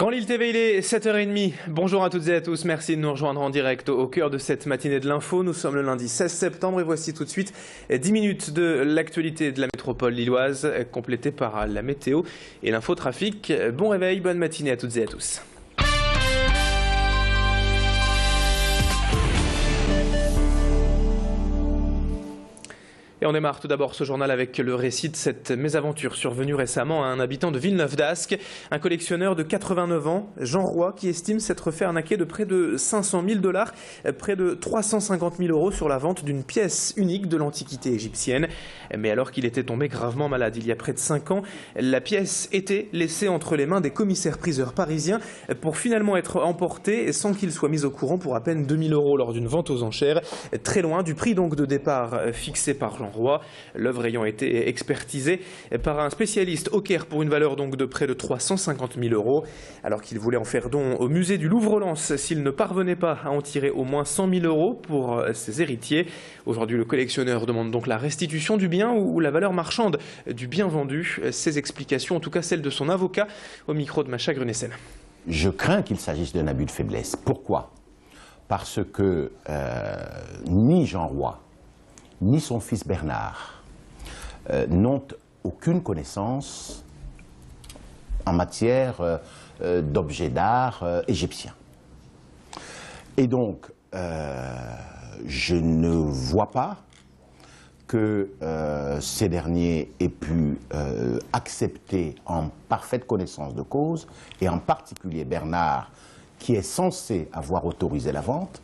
Grand Lille TV, il est 7h30. Bonjour à toutes et à tous, merci de nous rejoindre en direct au cœur de cette matinée de l'info. Nous sommes le lundi 16 septembre et voici tout de suite 10 minutes de l'actualité de la métropole lilloise, complétée par la météo et l'infotrafic. Bon réveil, bonne matinée à toutes et à tous. Et on démarre tout d'abord ce journal avec le récit de cette mésaventure survenue récemment à un habitant de Villeneuve d'Ascq, un collectionneur de 89 ans, Jean Roy, qui estime s'être fait arnaquer de près de 500 000 $, près de 350 000 € sur la vente d'une pièce unique de l'antiquité égyptienne. Mais alors qu'il était tombé gravement malade il y a près de 5 ans, la pièce était laissée entre les mains des commissaires-priseurs parisiens pour finalement être emportée sans qu'il soit mis au courant pour à peine 2 000 € lors d'une vente aux enchères, très loin du prix donc de départ fixé par Jean Roy, l'œuvre ayant été expertisée par un spécialiste au Caire pour une valeur donc de près de 350 000 €, alors qu'il voulait en faire don au musée du Louvre-Lens s'il ne parvenait pas à en tirer au moins 100 000 € pour ses héritiers. Aujourd'hui, le collectionneur demande donc la restitution du bien ou la valeur marchande du bien vendu. Ses explications, en tout cas celles de son avocat, au micro de Macha Grunessen. Je crains qu'il s'agisse d'un abus de faiblesse. Pourquoi? Parce que ni Jean Roy, ni son fils Bernard n'ont aucune connaissance en matière d'objets d'art égyptiens. Et donc, je ne vois pas que ces derniers aient pu accepter en parfaite connaissance de cause, et en particulier Bernard, qui est censé avoir autorisé la vente,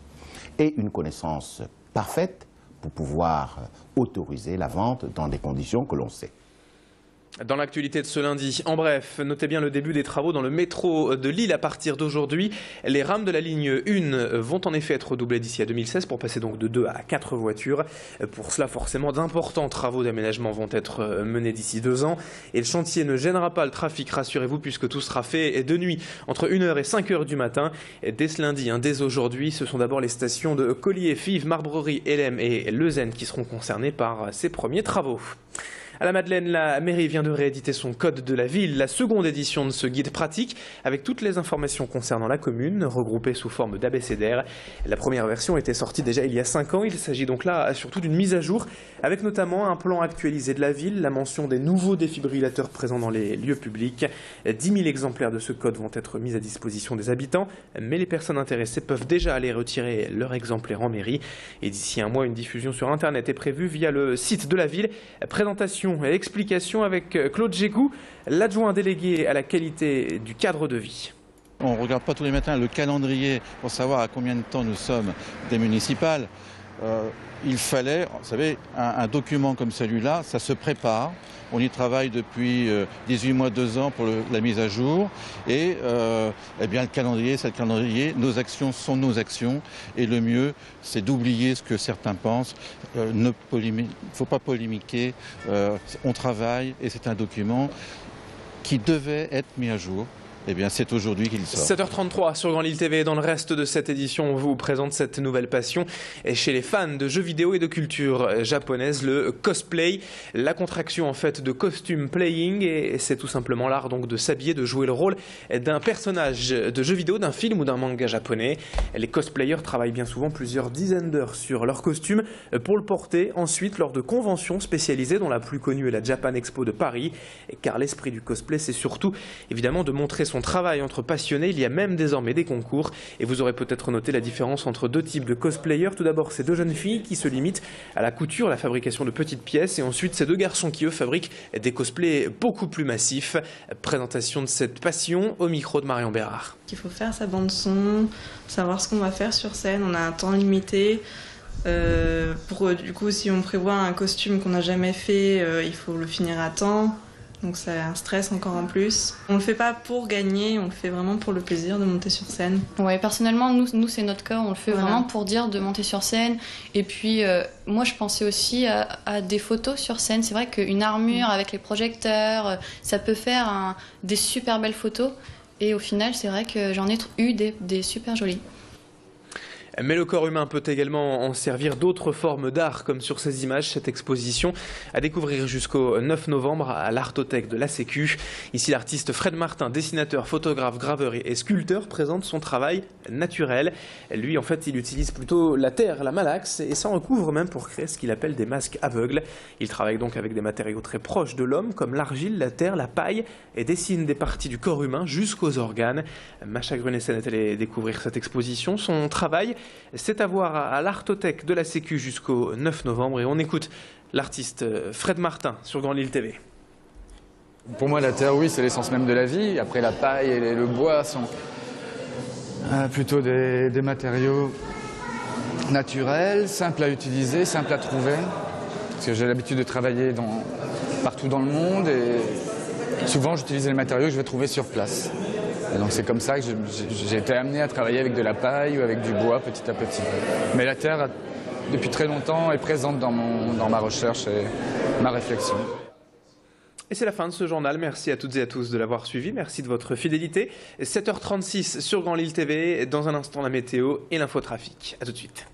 ait une connaissance parfaite pour pouvoir autoriser la vente dans des conditions que l'on sait. Dans l'actualité de ce lundi, en bref, notez bien le début des travaux dans le métro de Lille à partir d'aujourd'hui. Les rames de la ligne 1 vont en effet être redoublées d'ici à 2016 pour passer donc de 2 à 4 voitures. Pour cela, forcément, d'importants travaux d'aménagement vont être menés d'ici 2 ans. Et le chantier ne gênera pas le trafic, rassurez-vous, puisque tout sera fait de nuit, entre 1h et 5h du matin. Dès ce lundi, dès aujourd'hui, ce sont d'abord les stations de Collier, Fives, Marbrerie, Hélène et Leuzen qui seront concernées par ces premiers travaux. À la Madeleine, la mairie vient de rééditer son code de la ville, la seconde édition de ce guide pratique, avec toutes les informations concernant la commune, regroupées sous forme d'abécédaire. La première version était sortie déjà il y a 5 ans. Il s'agit donc là surtout d'une mise à jour, avec notamment un plan actualisé de la ville, la mention des nouveaux défibrillateurs présents dans les lieux publics. 10 000 exemplaires de ce code vont être mis à disposition des habitants, mais les personnes intéressées peuvent déjà aller retirer leur exemplaire en mairie. Et d'ici un mois, une diffusion sur Internet est prévue via le site de la ville. Présentation et explication avec Claude Gégou, l'adjoint délégué à la qualité du cadre de vie. On ne regarde pas tous les matins le calendrier pour savoir à combien de temps nous sommes des municipales. Il fallait, vous savez, un document comme celui-là, ça se prépare. On y travaille depuis 18 mois, 2 ans pour la mise à jour. Et eh bien, le calendrier, c'est le calendrier. Nos actions sont nos actions. Et le mieux, c'est d'oublier ce que certains pensent. Il ne faut pas polémiquer. On travaille et c'est un document qui devait être mis à jour. Eh bien, c'est aujourd'hui qu'il sort. 7h33 sur Grand Lille TV. Dans le reste de cette édition, on vous présente cette nouvelle passion chez les fans de jeux vidéo et de culture japonaise, le cosplay. La contraction en fait de costume playing, et c'est tout simplement l'art donc de s'habiller, de jouer le rôle d'un personnage de jeu vidéo, d'un film ou d'un manga japonais. Les cosplayers travaillent bien souvent plusieurs dizaines d'heures sur leur costume pour le porter ensuite lors de conventions spécialisées, dont la plus connue est la Japan Expo de Paris. Car l'esprit du cosplay, c'est surtout évidemment de montrer son travail entre passionnés. Il y a même désormais des concours, et vous aurez peut-être noté la différence entre 2 types de cosplayers. Tout d'abord, ces 2 jeunes filles qui se limitent à la couture, la fabrication de petites pièces, et ensuite ces 2 garçons qui eux fabriquent des cosplays beaucoup plus massifs. Présentation de cette passion au micro de Marion Bérard. Il faut faire sa bande son, savoir ce qu'on va faire sur scène. On a un temps limité. Du coup, si on prévoit un costume qu'on n'a jamais fait, il faut le finir à temps. Donc c'est un stress encore en plus. On le fait pas pour gagner, on le fait vraiment pour le plaisir de monter sur scène. Ouais, personnellement, nous c'est notre cas, on le fait vraiment pour dire de monter sur scène. Et puis moi je pensais aussi à des photos sur scène. C'est vrai qu'une armure avec les projecteurs, ça peut faire des super belles photos. Et au final, c'est vrai que j'en ai eu des super jolies. Mais le corps humain peut également en servir d'autres formes d'art, comme sur ces images. Cette exposition à découvrir jusqu'au 9 novembre à l'Artothèque de la Sécu. Ici, l'artiste Fred Martin, dessinateur, photographe, graveur et sculpteur, présente son travail naturel. Lui, en fait, il utilise plutôt la terre, la malaxe, et s'en recouvre même pour créer ce qu'il appelle des masques aveugles. Il travaille donc avec des matériaux très proches de l'homme, comme l'argile, la terre, la paille, et dessine des parties du corps humain jusqu'aux organes. Macha Grunessen est allée découvrir cette exposition. Son travail, c'est à voir à l'Artothèque de la Sécu jusqu'au 9 novembre. Et on écoute l'artiste Fred Martin sur Grand Lille TV. Pour moi, la terre, oui, c'est l'essence même de la vie. Après, la paille et le bois sont plutôt des matériaux naturels, simples à utiliser, simples à trouver. Parce que j'ai l'habitude de travailler partout dans le monde et souvent j'utilise les matériaux que je vais trouver sur place. Et donc c'est comme ça que j'ai été amené à travailler avec de la paille ou avec du bois petit à petit. Mais la terre, depuis très longtemps, est présente dans ma recherche et ma réflexion. Et c'est la fin de ce journal. Merci à toutes et à tous de l'avoir suivi. Merci de votre fidélité. 7h36 sur Grand Lille TV. Dans un instant, la météo et l'infotrafic. A tout de suite.